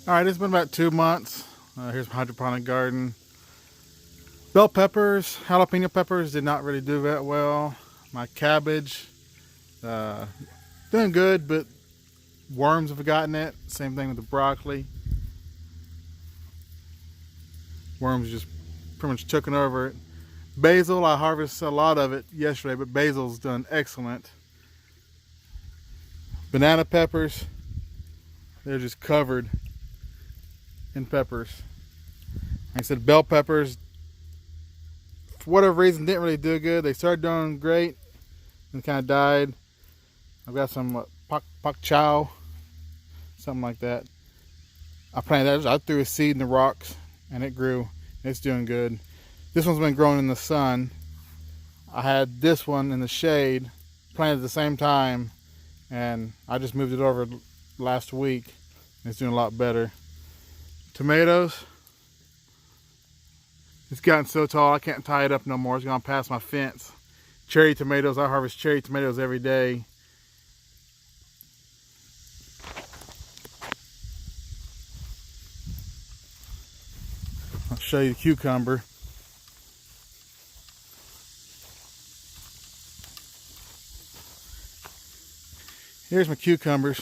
Alright, it's been about 2 months. Here's my hydroponic garden. Bell peppers, jalapeno peppers did not really do that well. My cabbage, doing good, but worms have gotten it. Same thing with the broccoli. Worms just pretty much taken over it. Basil, I harvested a lot of it yesterday, but basil's done excellent. Banana peppers, they're just covered in peppers. Like I said, bell peppers, for whatever reason, didn't really do good. They started doing great and kind of died. I've got some pak chow, something like that. I planted that. I threw a seed in the rocks and it grew. It's doing good. This one's been growing in the sun. I had this one in the shade, planted at the same time, and I just moved it over last week. It's doing a lot better. Tomatoes, it's gotten so tall I can't tie it up no more. It's gone past my fence. Cherry tomatoes, I harvest cherry tomatoes every day. I'll show you the cucumber. Here's my cucumbers.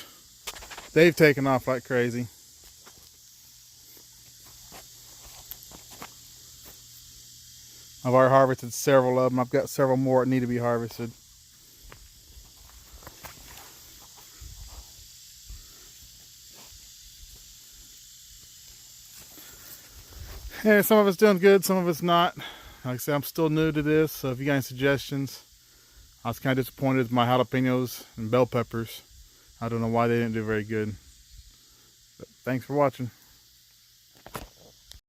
They've taken off like crazy. I've already harvested several of them. I've got several more that need to be harvested. Yeah, some of it's doing good, some of it's not. Like I said, I'm still new to this, so if you got any suggestions. I was kind of disappointed with my jalapenos and bell peppers. I don't know why they didn't do very good. But thanks for watching.